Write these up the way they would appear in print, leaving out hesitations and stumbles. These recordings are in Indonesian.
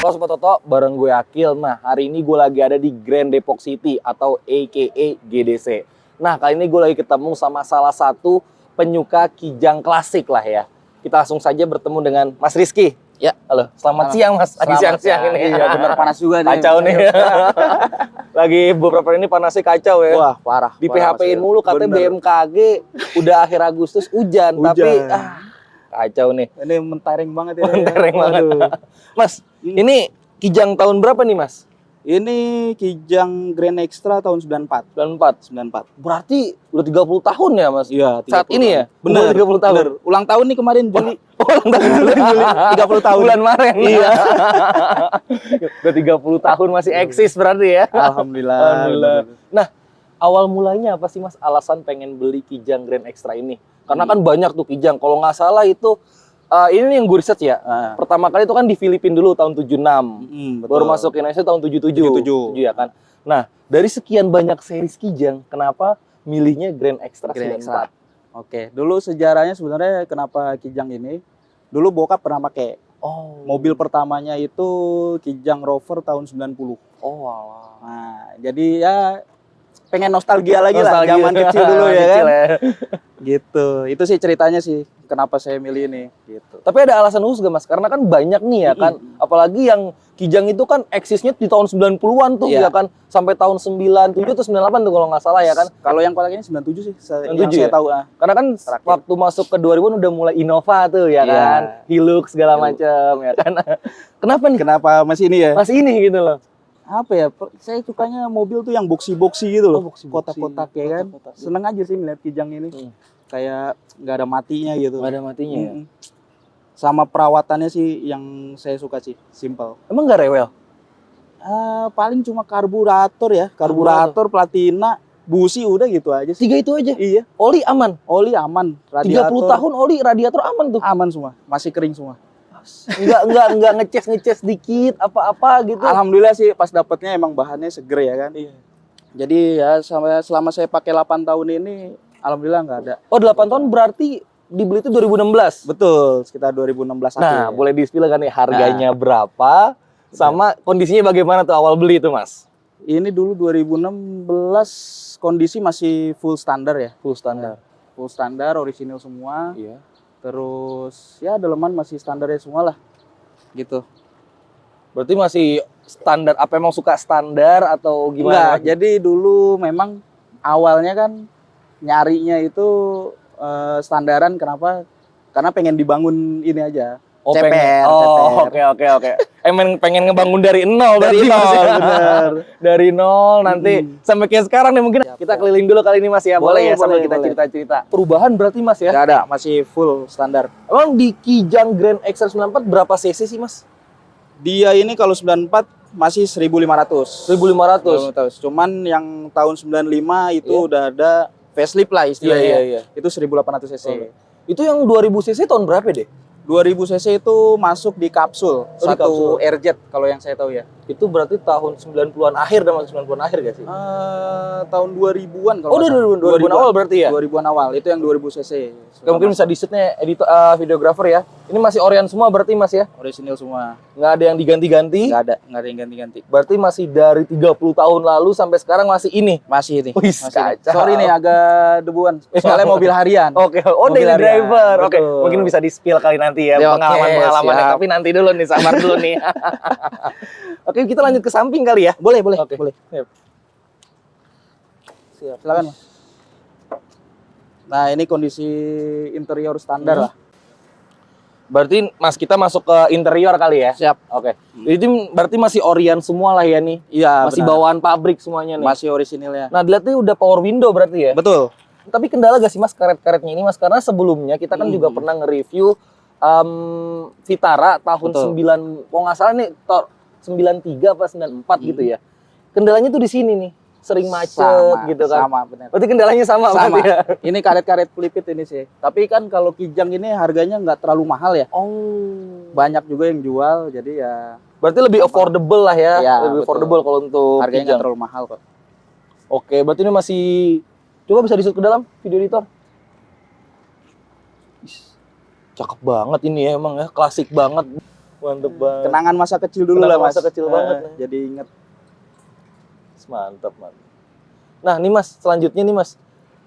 Halo Sobat Toto, bareng gue Akil. Nah, hari ini gue lagi ada di Grand Depok City atau aka GDC. Nah, kali ini gue lagi ketemu sama salah satu penyuka kijang klasik lah ya. Kita langsung saja bertemu dengan Mas Rizky. Ya, halo. Selamat siang Mas. Lagi siang-siang ini. Iya, benar panas juga nih. Kacau nih. Lagi beberapa hari ini panasnya kacau ya. Wah, parah. Di PHP-in mulu katanya Bener. BMKG udah akhir Agustus hujan. Tapi kacau nih. Ini mentereng banget ya. Mentereng banget. Mas, ini kijang tahun berapa nih Mas? Ini kijang Grand Extra tahun 94. 94. Berarti udah 30 tahun ya Mas? Iya, Saat ini ya? Bener, 30 tahun. Bener. Ulang tahun nih kemarin Juli. Oh, ulang tahun Juli. 30 tahun. Bulan Maret. Iya. Udah 30 tahun masih eksis berarti ya? Alhamdulillah. Alhamdulillah. Nah, awal mulanya apa sih Mas alasan pengen beli kijang Grand Extra ini? Karena kan banyak tuh kijang. Kalau nggak salah itu ini yang gue riset ya. Pertama kali itu kan di Filipina dulu tahun 76. Betul. Baru masuk ke Indonesia tahun 77. 7 ya kan. Nah, dari sekian banyak series kijang, kenapa milihnya Grand Extra 94? Oke, dulu sejarahnya sebenarnya kenapa kijang ini? Dulu bokap pernah pakai. Oh. Mobil pertamanya itu Kijang Rover tahun 90. Oh, walah. Nah, jadi ya pengen nostalgia lagi lah Nostalgia. zaman kecil dulu ya Kecil kan. ya. Gitu. Itu sih ceritanya sih kenapa saya milih ini gitu. Tapi ada alasan khusus gak Mas? Karena kan banyak nih ya kan. Apalagi yang kijang itu kan eksisnya di tahun 90-an tuh ya kan. Sampai tahun 97 atau 98 tuh kalau nggak salah ya kan. Kalau yang paling ini 97 sih yang 97 saya ya? tahu. Karena kan waktu masuk ke 2000-an udah mulai Innova tuh ya kan. Hilux segala macam ya kan. Kenapa nih? Kenapa masih ini ya? Masih ini gitu loh. Apa ya? Saya sukanya mobil tuh yang boxy-boxy gitu loh. Boxy-boxy. Kotak-kotak ya kan. Kotak-kotak. Seneng aja sih melihat kijang ini. Kayak nggak ada matinya gitu. Nggak ada matinya ya? Sama perawatannya sih yang saya suka sih, simple. Emang nggak rewel? Paling cuma karburator ya, karburator, platina, busi udah gitu aja sih. 3 itu aja? Iya. Oli aman? Oli aman, 30 tahun oli radiator aman tuh? aman semua, masih kering semua. Enggak ngeces dikit apa-apa gitu. Alhamdulillah sih pas dapetnya emang bahannya seger ya kan. Iya. Jadi ya selama saya pakai 8 tahun ini alhamdulillah nggak ada. Oh, 8 tahun berarti dibeli itu 2016. Betul, sekitar 2016 Nah, akhir. boleh di-spill kan nih harganya berapa sama kondisinya bagaimana tuh awal beli itu, Mas? Ini dulu 2016 kondisi masih full standar ya. Full standar. Full standar, orisinil semua. Iya. Terus ya daleman masih standarnya semua lah. Gitu. Berarti masih standar, apa emang suka standar atau gimana? Enggak, jadi dulu memang awalnya kan nyarinya itu standaran, kenapa? Karena pengen dibangun ini aja. CPR. Oke. Emang pengen ngebangun dari nol Dari berarti, Mas, nol, ya? bener. Dari nol nanti sampai kayak sekarang nih mungkin kita keliling dulu kali ini Mas ya. Boleh ya sambil kita boleh. cerita-cerita. Perubahan berarti Mas ya? Nggak ada, masih full standar. Emang di Kijang Grand Extra 94 berapa cc sih Mas? Dia ini kalau 94 masih 1.500. 1500. Cuman yang tahun 95 itu udah ada facelift lah istilahnya. Iya. Itu 1.800 cc. Itu yang 2000 cc tahun berapa deh? 2000 cc itu masuk di kapsul, di kapsul. RZ kalau yang saya tahu ya. Itu berarti tahun 90-an akhir dan masuk 90-an akhir gak sih? Tahun 2000-an kalau Oh, 2000-an awal berarti ya? 2000-an awal, itu yang 2000 cc. Oke, mungkin bisa di-shootnya editor, videografer ya. Ini masih Orion semua berarti Mas ya? Orisinil semua. Nggak ada yang diganti-ganti? Nggak ada yang ganti-ganti. Berarti masih dari 30 tahun lalu sampai sekarang masih ini? Masih ini. Wih, Masih ini. kacau. Sorry nih agak debuan. Soalnya mobil harian. Oke, Mobil daily harian. driver. Oke, Betul. mungkin bisa di-spill kali nanti ya, Ya, oke, pengalaman-pengalamannya. siap. Tapi nanti dulu nih, sabar dulu nih. Oke, kita lanjut ke samping kali ya? Boleh. Oke. Boleh. Siap. Silakan, Mas. Nah, ini kondisi interior standar lah. Berarti Mas kita masuk ke interior kali ya? Siap. Oke. Jadi berarti masih Orion semua lah ya nih? Iya, Masih benar. bawaan pabrik semuanya nih? Masih orisinilnya. Nah, dilihat nih udah power window berarti ya? Betul. Tapi kendala gak sih Mas karet-karetnya ini Mas? Karena sebelumnya kita kan juga pernah nge-review Vitara tahun Betul. 9, kalau nggak salah nih 93 apa 94 gitu ya. Kendalanya tuh di sini nih, sering macet Sama, gitu kan. Sama, benar. Berarti kendalanya sama Sama. berarti ya? Ini karet-karet pelipit ini sih. Tapi kan kalau Kijang ini harganya nggak terlalu mahal ya. Oh. Banyak juga yang jual, jadi ya Berarti lebih affordable lah ya, Iya, lebih betul. affordable kalau untuk harganya Kijang. nggak terlalu mahal kok. Oke, berarti ini masih, coba bisa di-shoot ke dalam video editor. Cakep banget ini ya emang ya, klasik banget. Mantep banget. Kenangan masa kecil dulu lah, Kenangan Mas. masa kecil banget, ya. Jadi inget. Mantap, mantap. Nah, nih Mas, selanjutnya nih Mas.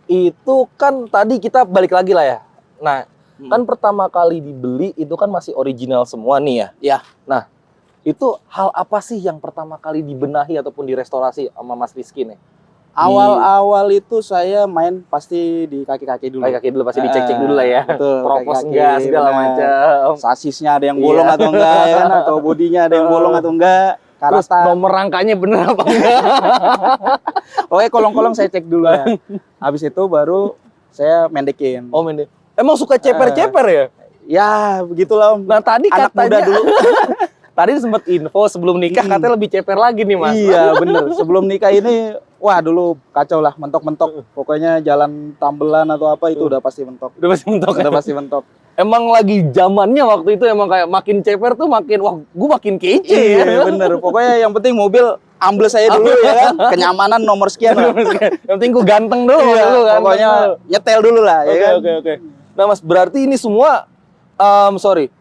Itu kan tadi kita balik lagi lah ya. Nah, kan pertama kali dibeli itu kan masih original semua nih ya. Iya. Nah, itu hal apa sih yang pertama kali dibenahi ataupun direstorasi sama Mas Rizky nih? Awal-awal itu saya main pasti di kaki-kaki dulu. Kaki-kaki dulu pasti dicek-cek dulu lah ya. Betul. Propos kaki-kaki, enggak segala benar. macam. Sasisnya ada yang bolong atau enggak ya kan, atau bodinya ada yang bolong atau enggak. Terus Karata. nomor rangkanya bener apa enggak? Oke, kolong-kolong saya cek dulu ya. Habis itu baru saya mendekin. Oh, mende. Emang suka ceper-ceper ya? Ya, begitulah Om. Nah, tadi Anak katanya muda dulu. tadi sempat info sebelum nikah katanya lebih ceper lagi nih, Mas. Iya, bener. Sebelum nikah ini, wah dulu kacau lah, mentok-mentok. Pokoknya jalan tambelan atau apa itu udah pasti mentok. Udah pasti mentok. Udah pasti mentok. Emang lagi zamannya waktu itu emang kayak makin ceper tuh makin wah gua makin kece Iya, ya. bener. Pokoknya yang penting mobil ambles saya dulu ya kan. Kenyamanan nomor sekian lah. Yang penting gua ganteng dulu Iya, dulu kan. pokoknya nyetel dulu lah ya Oke, kan. oke. Nah, Mas, berarti ini semua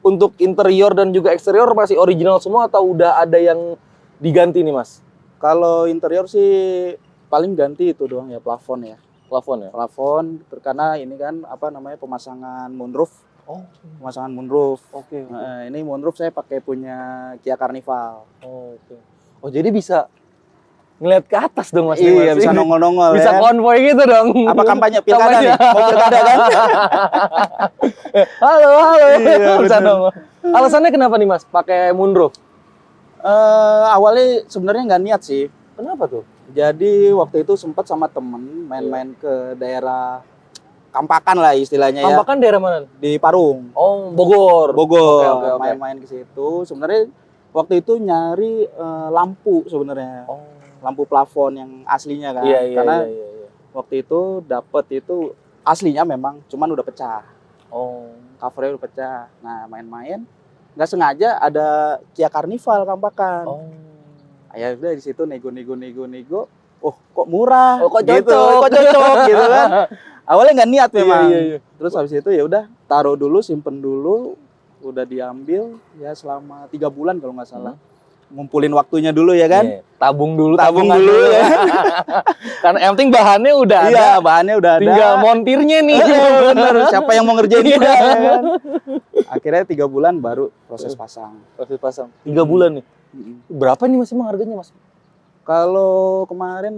untuk interior dan juga eksterior masih original semua atau udah ada yang diganti nih, Mas? Kalau interior sih paling ganti itu doang ya, plafon ya. Plafon ya? Plafon karena ini kan apa namanya pemasangan moonroof. Oh, Pemasangan moonroof. oke. Nah, ini moonroof saya pakai punya Kia Carnival. Oh, oke. Oh, jadi bisa ngeliat ke atas dong, Mas? Iya, Mas? bisa nongol-nongol Bisa ya. konvoy gitu dong. Apa kampanye pilkada Kampanye. nih? Mau pilkada kan? Halo, halo. Iya, Bisa bener. nongol. Alasannya kenapa nih, Mas? Pakai moonroof? Awalnya sebenarnya nggak niat sih. Kenapa tuh? Jadi waktu itu sempat sama temen main-main ke daerah Kampakan lah istilahnya ya. Kampakan daerah mana? Di Parung, Oh, Bogor. Bogor. Oke. Main-main ke situ. Sebenarnya waktu itu nyari lampu sebenarnya. Oh. Lampu plafon yang aslinya kan. Iya, iya, Karena iya, iya. waktu itu dapet itu aslinya memang cuman udah pecah. Oh. Covernya udah pecah. Nah, main-main nggak sengaja ada Kia Carnival Kampakan. Oh. Ya udah di situ nego. Oh, kok murah? Oh, kok Gitu. cocok. Kok cocok gitu kan. Awalnya nggak niat memang. Iya. Terus habis itu ya udah taruh dulu, simpen dulu, udah diambil ya selama 3 bulan kalau nggak salah. Ngumpulin waktunya dulu ya kan. Iya. Tabung dulu, Tabung tabungan dulu ya. Karena yang penting bahannya udah ada. Iya, bahannya udah ada. Tinggal montirnya nih. Bener, siapa yang mau ngerjain Iya. juga ya kan. Akhirnya 3 bulan baru proses pasang. Proses pasang. 3 bulan nih. Berapa nih Mas emang harganya, Mas? Kalau kemarin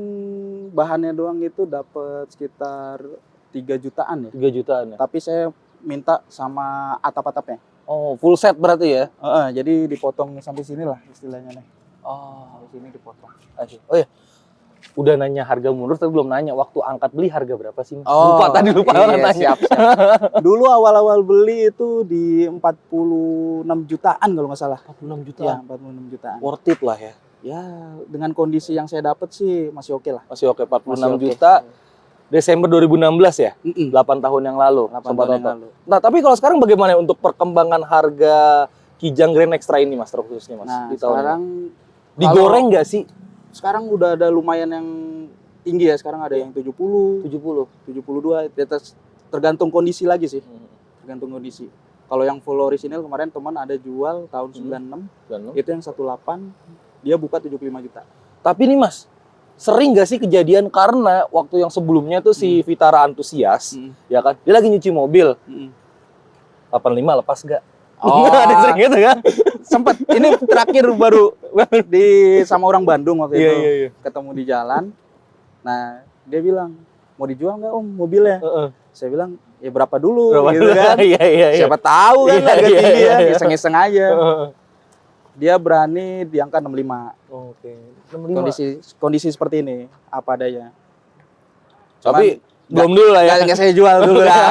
bahannya doang itu dapat sekitar 3 jutaan ya. 3 jutaan ya. Tapi saya minta sama atap-atapnya. Oh, full set berarti ya? Jadi dipotong sampai sini lah istilahnya nih. Oh, Sampai sini dipotong. asik. Oh ya. Udah nanya harga mundur tapi belum nanya waktu angkat beli harga berapa sih, Mas? Oh, lupa orang iya, tanya. siap. Dulu awal-awal beli itu di 46 jutaan kalau nggak salah. 46 juta. Iya, 46 jutaan. Worth it lah ya. Ya, dengan kondisi yang saya dapat sih masih oke lah. Masih oke 46 Masih oke. juta. Desember 2016 ya? 8 tahun yang lalu. 8 Sobat tahun yang Oto. lalu. Nah, tapi kalau sekarang bagaimana untuk perkembangan harga Kijang Grand Extra ini, Mas, terkhususnya, Mas? Nah, di tahun sekarang ini? Digoreng nggak sih? sekarang udah ada lumayan yang tinggi ya. Sekarang ada yang 70, 72, tergantung kondisi lagi sih. Tergantung kondisi. Kalau yang full original kemarin teman ada jual tahun 96, itu yang 18 dia buka 75 juta. Tapi nih, Mas, sering nggak sih kejadian karena waktu yang sebelumnya tuh si Vitara Antusias, ya kan? Dia lagi nyuci mobil, 85 lepas nggak? Oh. Ada yang sering gitu kan? Sempet ini terakhir baru sama orang Bandung waktu itu Iya. ketemu di jalan. Nah dia bilang mau dijual nggak Om mobilnya? Saya bilang ya berapa dulu gitu kan? Iya. Siapa tahu kan Iya, harga iya, tinggi iya, ya, iya. iseng-iseng aja. Dia berani di angka 65. Oke. Kondisi seperti ini apa adanya. Tapi belum dulu lah ya. Nggak saya jual dulu lah.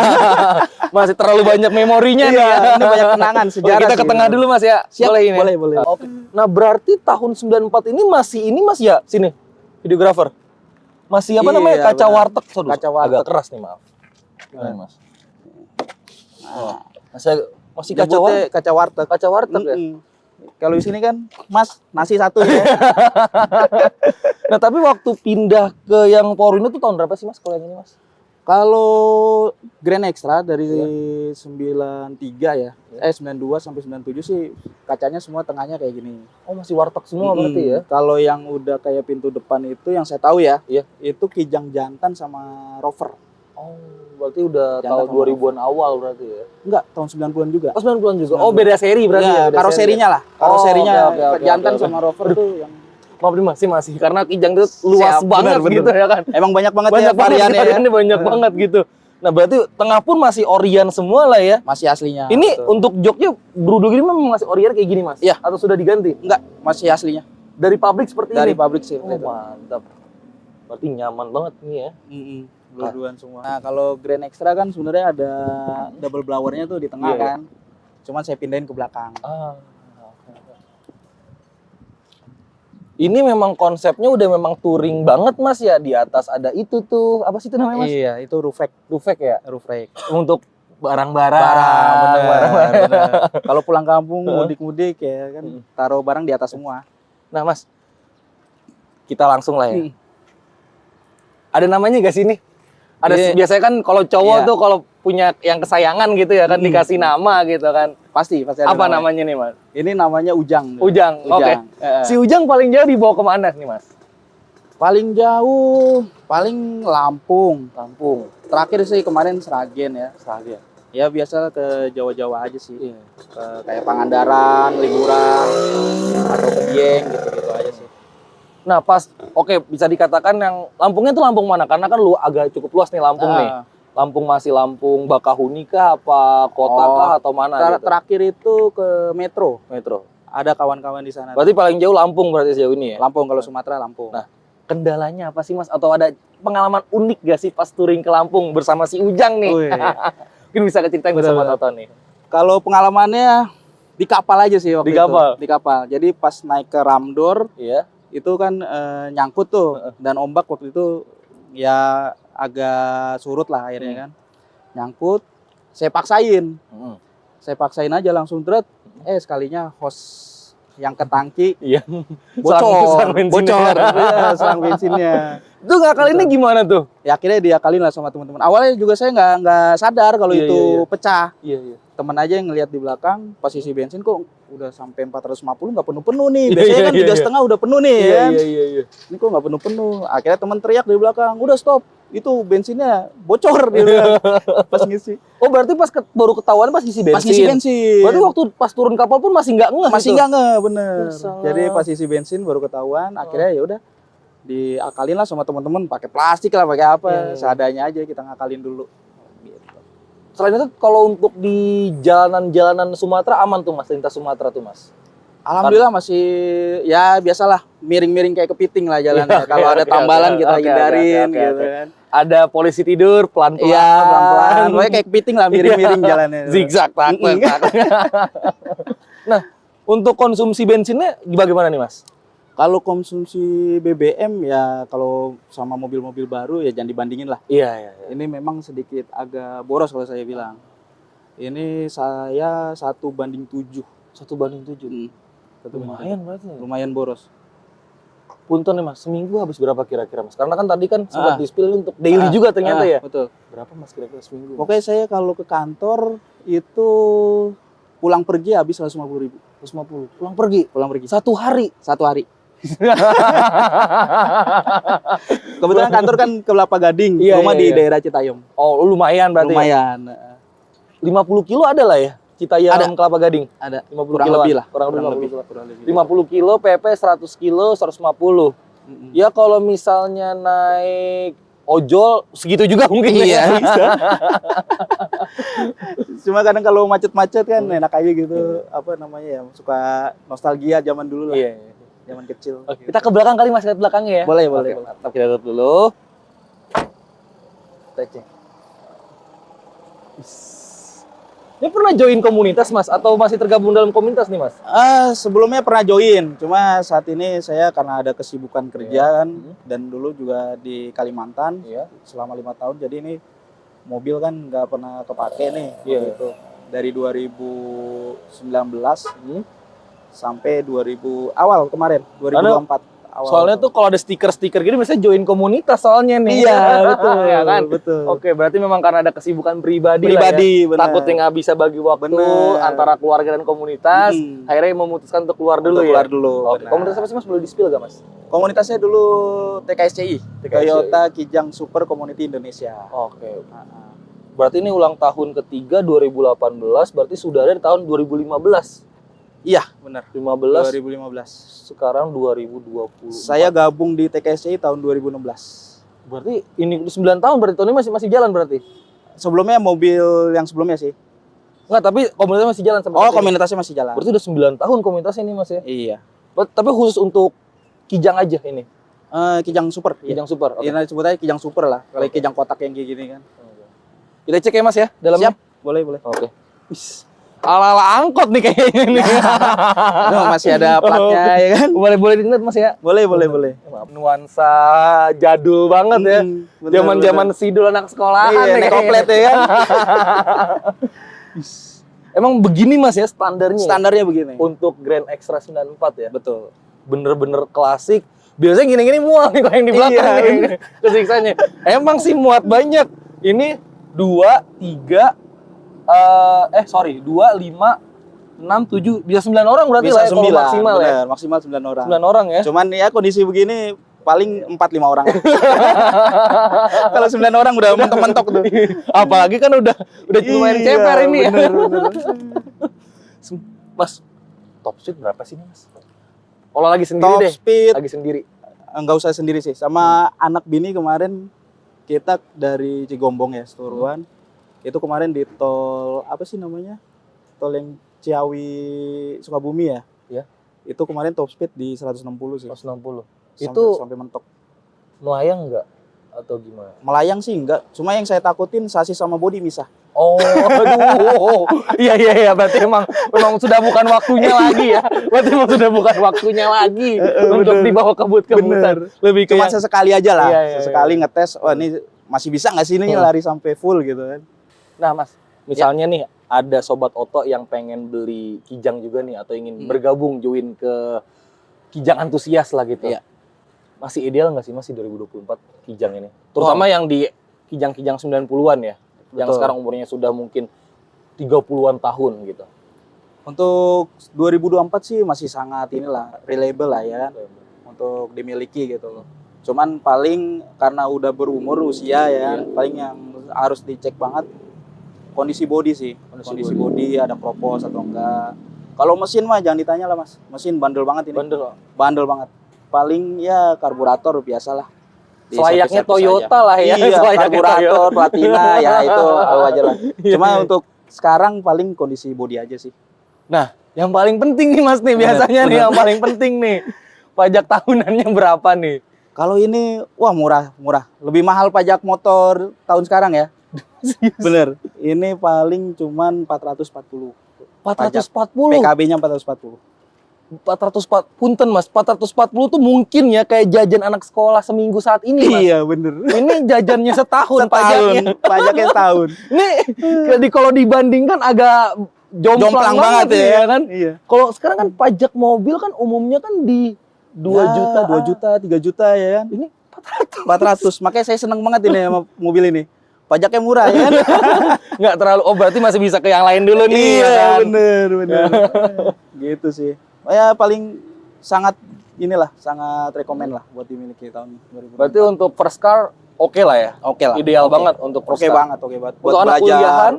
Masih terlalu banyak memorinya nih ya. Iya, ini banyak kenangan sejarah. Kita ke sih, tengah bener. dulu, Mas ya. Siap, Boleh ini. boleh. Oke. Nah, berarti tahun 94 ini Mas ya? Sini. Videografer. Masih apa Iya, namanya? Kaca benar. warteg. Sorry, Kaca warteg. Agak keras nih, maaf. Gimana, Mas? Nah, Masih kaca nyebutnya warteg. kaca warteg. Kaca warteg ya. Kalau di sini kan, Mas, nasi satu ya. Nah, tapi waktu pindah ke yang Power Window tuh tahun berapa sih, Mas? Kalau yang ini, Mas? Kalau Grand Extra dari Iya. 93 ya, 92 sampai 97 sih kacanya semua tengahnya kayak gini. Oh, masih warteg semua berarti ya? Kalau yang udah kayak pintu depan itu yang saya tahu ya, Iya. itu Kijang Jantan sama Rover. Oh, berarti udah Jantan tahun sama 2000-an awal berarti ya? Enggak, tahun 90-an juga. Oh, 90-an juga. Oh, beda seri berarti ya? Iya, Beda karoserinya lah. seri. Karoserinya Oh, oke, Jantan oke. sama Rover tuh yang Maaf nih masih karena Kijang itu luas Siap, banget benar, gitu ya kan? emang banyak banget Banyak ya banget variannya ya. variannya banyak banget gitu. Nah, berarti tengah pun masih Orion semua lah ya? Masih aslinya. Ini betul. untuk joknya beruduk ini memang masih Orion kayak gini, Mas? Iya. Atau sudah diganti? Enggak, masih aslinya. Dari pabrik seperti Dari ini? pabrik sih. Oh, mantap. Berarti nyaman banget nih ya. Dua-duaan semua. Nah, kalau Grand Extra kan sebenarnya ada double blowernya tuh di tengah Iya, iya. kan. Cuman saya pindahin ke belakang. Ah. Ini memang konsepnya udah memang touring banget, Mas ya. Di atas ada itu tuh, apa sih itu namanya, Mas? Iya, itu roof rack. Roof rack ya? Roof rack. Untuk barang-barang. Barang. Kalau pulang kampung mudik-mudik ya kan taruh barang di atas semua. Nah, Mas, kita langsung lah ya. Hmm. Ada namanya gak sih ini? Ada Iya. biasanya kan kalau cowok Iya. tuh kalau punya yang kesayangan gitu ya kan dikasih nama gitu kan. Pasti ada Apa namanya nih, Mas? Ini namanya Ujang. Ujang. Oke. Si Ujang paling jauh dibawa kemana nih, Mas? Paling jauh paling Lampung. Lampung. Terakhir sih kemarin Sragen ya. Seragen. Ya biasa ke Jawa-Jawa aja sih. Iya. Kayak Pangandaran, liburan atau ke Dieng gitu-gitu aja sih. Nah, pas oke bisa dikatakan yang Lampungnya tuh Lampung mana? Karena kan lu agak cukup luas nih Lampung nih. Lampung masih Lampung Bakahuni kah apa kota kah atau mana gitu? Terakhir itu ke Metro. Metro. Ada kawan-kawan di sana. Berarti paling jauh Lampung berarti sejauh ini ya? Lampung, kalau Sumatera Lampung. Nah, kendalanya apa sih, Mas? Atau ada pengalaman unik gak sih pas touring ke Lampung bersama si Ujang nih? Wih. Mungkin bisa ceritain Betul, bersama betul. Tonton nih. Kalau pengalamannya di kapal aja sih waktu Di kapal? itu. Di kapal. Jadi pas naik ke Ramdor Iya. itu kan nyangkut tuh dan ombak waktu itu ya agak surut lah akhirnya kan. Nyangkut, saya paksain. Saya paksain aja langsung dret. Sekalinya hose yang ke tangki Iya. bocor, Selang bensinnya. bocor. Iya, selang bensinnya. Itu ngakalinnya gimana tuh? Ya akhirnya diakalin lah sama teman-teman. Awalnya juga saya nggak sadar kalau Iya, itu iya, iya. pecah. Iya, iya. Teman aja yang ngelihat di belakang posisi bensin kok udah sampai 450 nggak penuh-penuh nih. Iya, Biasanya iya, kan iya, 3,5 udah penuh nih Iya, kan. iya, iya, iya. Ini kok nggak penuh-penuh. Akhirnya teman teriak dari belakang, udah stop. Itu bensinnya bocor dia bilang. Pas ngisi. Oh, berarti baru ketahuan pas isi bensin. Pas ngisi bensin. Berarti waktu pas turun kapal pun masih nggak ngeh masih gitu? nggak nge, bener. Masalah. Jadi pas isi bensin baru ketahuan. Akhirnya ya udah diakalin lah sama teman-teman, pakai plastik lah, pakai apa, Iya, iya. seadanya aja kita ngakalin dulu. Gitu. Selain itu kalau untuk di jalanan-jalanan Sumatera aman tuh, Mas, lintas Sumatera tuh, Mas. Alhamdulillah masih ya biasalah miring-miring kayak kepiting lah jalannya. Iya, Kalau oke, ada oke, tambalan oke, kita oke, hindarin oke, gitu oke. kan. Ada polisi tidur pelan-pelan. Iya, pelan-pelan. Pokoknya kayak kepiting lah miring-miring jalannya. Zigzag tak. Nah, untuk konsumsi bensinnya bagaimana nih, Mas? Kalau konsumsi BBM ya kalau sama mobil-mobil baru ya jangan dibandingin lah. Iya, iya, iya. Ini memang sedikit agak boros kalau saya bilang. Ini saya 1:7. 1/7. Lumayan berarti. Ya. Lumayan boros. Punten nih, Mas. Seminggu habis berapa kira-kira, Mas? Karena kan tadi kan sempat di-spill untuk daily juga ternyata ya. Betul. Berapa, Mas, kira-kira seminggu? Pokoknya saya kalau ke kantor itu pulang pergi habis 150.000. 150. Pulang pergi Pulang pergi. satu hari. Satu hari. Kebetulan kantor kan ke Kelapa Gading, Iya, rumah iya, di iya. daerah Citayam. Oh, lumayan berarti. Lumayan. 50 kilo ada lah ya. Citayam Ada. Kelapa Gading. Ada 50 kurang kiloan. lebih lah. Kurang Kurang lebih. lebih. Kurang lebih. 50 kilo PP 100 kilo 150. Ya kalau misalnya naik ojol segitu juga mungkin Iya. ya. Bisa. Cuma kadang kalau macet-macet kan enak aja gitu. Apa namanya ya? Suka nostalgia zaman dulu lah. Iya. Zaman kecil. Oke, kita ke belakang kali, Mas, lihat belakangnya ya. Boleh, boleh. Oke, mantap. Kita tutup dulu. Kita cek. Ini pernah join komunitas, Mas, atau masih tergabung dalam komunitas nih, Mas? Sebelumnya pernah join, cuma saat ini saya karena ada kesibukan kerja kan, dan dulu juga di Kalimantan Iya. selama 5 tahun, jadi ini mobil kan nggak pernah kepake nih. Iya. Waktu itu dari 2019 sampai 2000 awal kemarin 2024 awal. Soalnya tuh kalau ada stiker-stiker gini biasanya join komunitas soalnya nih. Iya, betul. Ya kan? Betul. Oke, berarti memang karena ada kesibukan pribadi lah ya. Bener. Takutnya nggak bisa bagi waktu Bener. antara keluarga dan komunitas, akhirnya memutuskan untuk keluar dulu ya. Keluar dulu. Oke, komunitas apa sih Mas? Boleh di-spill gak Mas? Komunitasnya dulu TKSCI, Toyota Kijang Super Community Indonesia. Oke. Berarti ini ulang tahun ketiga 2018, berarti sudah ada di tahun 2015. Iya, benar. 15, 2015. sekarang 2020. Saya gabung di TKSCI tahun 2016. Berarti ini 9 tahun berarti tahun ini masih jalan berarti? Sebelumnya mobil yang sebelumnya sih. Enggak, tapi komunitasnya masih jalan sampai Oh, saat ini? komunitasnya masih jalan. Berarti udah 9 tahun komunitasnya ini Mas ya? Iya. Tapi khusus untuk Kijang aja ini? Kijang Super. Kijang Super? Oke. Iya, sebut aja Kijang Super lah. Kalau Kijang kotak yang kayak gini kan. Kita cek ya Mas ya dalamnya? Siap, boleh. Oke. Ala-ala angkot nih kayaknya nih. Aduh, masih ada platnya ya kan? Boleh dilihat Mas ya? Boleh. Maaf, nuansa jadul banget ya. Zaman-zaman sidul anak sekolahan iya, nih komplit ya kan? Emang begini Mas ya standarnya? Standarnya begini. Untuk Grand Extra 94 ya? Betul. Bener-bener klasik. Biasanya gini-gini mual nih kalau yang di belakang Iya, nih. Kesiksanya. Emang sih muat banyak. Ini 2, 3, 2, 5, 6, 7, bisa 9 orang berarti Bisa lah ya, kalau 9, maksimal ya. bener, maksimal 9 orang. 9 orang ya. Cuman ya kondisi begini paling 4-5 orang. Kalau 9 orang udah mentok-mentok tuh. Apalagi kan udah lumayan ceper ini ya. Bener. Mas, top speed berapa sih nih Mas? Kalau lagi sendiri Top deh. speed Lagi sendiri. enggak usah sendiri sih. Sama anak bini kemarin kita dari Cigombong ya, Seturuan. Itu kemarin di tol apa sih namanya? Tol yang Ciawi Sukabumi ya. Ya. Itu kemarin top speed di 160 sih. 160. Sampai, Itu sampai mentok. melayang nggak? Atau gimana? Melayang sih enggak. Cuma yang saya takutin sasis sama bodi misah. Oh, aduh. Iya. Berarti memang sudah bukan waktunya lagi ya. Berarti memang sudah bukan waktunya lagi untuk dibawa kebut-kebutan. Lebih ke Cuma yang- sesekali aja lah. Iya. Sesekali ngetes, wah ini masih bisa nggak sih ini lari sampai full gitu kan. Nah, Mas, misalnya nih ada sobat oto yang pengen beli Kijang juga nih atau ingin bergabung join ke Kijang antusias lah gitu. Iya. Masih ideal nggak sih Mas di 2024 Kijang ini? Terutama yang di Kijang-Kijang 90-an ya. Yang Betul. sekarang umurnya sudah mungkin 30-an tahun gitu. Untuk 2024 sih masih sangat inilah reliable lah ya kan untuk dimiliki gitu loh. Cuman paling karena udah berumur usia ya kan, paling yang harus dicek banget kondisi bodi sih. Kondisi bodi ada kropos atau enggak. Kalau mesin mah jangan ditanya lah Mas. Mesin bandel banget ini. Bandel banget. Paling ya karburator biasalah. Selayaknya Diservis-servis Toyota aja. lah ya. Iya, Selayaknya karburator, Toyota. platina ya itu tahu aja lah. Cuma Iya. untuk sekarang paling kondisi bodi aja sih. Nah, yang paling penting nih Mas nih biasanya nih yang paling penting nih. Pajak tahunannya berapa nih? Kalau ini wah murah. Lebih mahal pajak motor tahun sekarang ya. Bener. Ini paling cuman 440. 440. PKB-nya 440. 440 punten Mas, 440 tuh mungkin ya kayak jajan anak sekolah seminggu saat ini Mas. Iya, bener. Ini jajannya setahun pajaknya. Pajaknya setahun. Ini kalau dibandingkan agak jomplang banget ya kan. Iya. Kalau sekarang kan pajak mobil kan umumnya kan di 2 juta, 2 juta, 3 juta ya kan. Ini 400. Makanya saya seneng banget ini sama mobil ini. Pajaknya murah ya kan. nggak terlalu, oh berarti masih bisa ke yang lain dulu nih ya kan. bener. Gitu sih. Ya paling sangat sangat rekomen lah buat dimiliki tahun 2020. Berarti untuk first car oke lah ya. Oke lah. Ideal Oke. banget untuk first Oke car. banget. Untuk Buat anak belajar. kuliahan,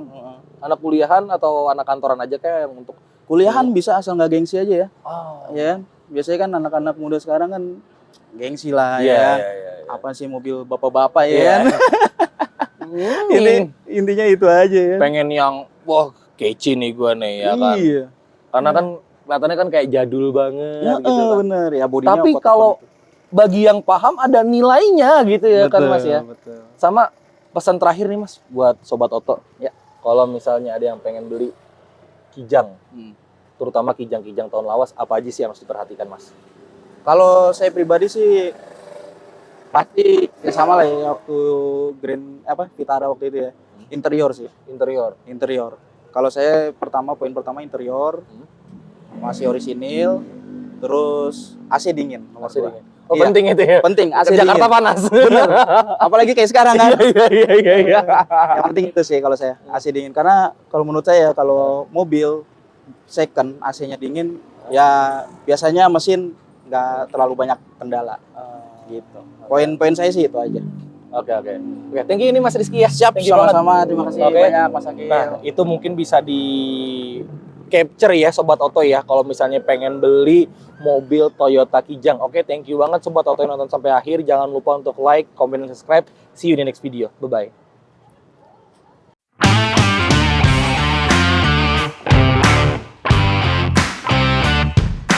anak kuliahan atau anak kantoran aja kayak yang untuk Kuliahan bisa asal nggak gengsi aja ya. oh, Ya kan? Biasanya kan anak-anak muda sekarang kan gengsi lah iya, ya. kan? iya. Apa sih mobil bapak-bapak ya Iya. kan? Ini intinya itu aja ya. pengen yang wah kece nih gua nih ya kan. Iya. Karena kan kelihatannya kan kayak jadul banget Ya, gitu kan. bener ya bodinya. Tapi kotak kalau banget. bagi yang paham ada nilainya gitu ya kan Mas ya. Betul. Sama pesan terakhir nih Mas buat sobat oto. Ya, kalau misalnya ada yang pengen beli Kijang, terutama Kijang-Kijang tahun lawas, apa aja sih yang harus diperhatikan Mas? Kalau saya pribadi sih pasti ya sama lah ya waktu Vitara waktu itu ya. Interior sih, Interior. Kalau saya poin pertama interior, masih orisinil, terus AC dingin. nomor Masih dua. dingin. Oh, Iya. penting itu ya. Penting, AC Jakarta dingin. panas. Bener. Apalagi kayak sekarang kan. Iya. Yang penting itu sih kalau saya, AC dingin. Karena kalau menurut saya kalau mobil second AC-nya dingin, ya biasanya mesin nggak terlalu banyak kendala. Gitu. Poin-poin saya sih itu aja. Oke, thank you ini Mas Rizky ya. Siap, Thank you banget. sama-sama. Terima kasih Oke. banyak Mas Akil. Nah, itu mungkin bisa di capture ya Sobat Oto ya kalau misalnya pengen beli mobil Toyota Kijang. Oke, thank you banget Sobat Oto yang nonton sampai akhir. Jangan lupa untuk like, comment, dan subscribe. See you in the next video. Bye-bye.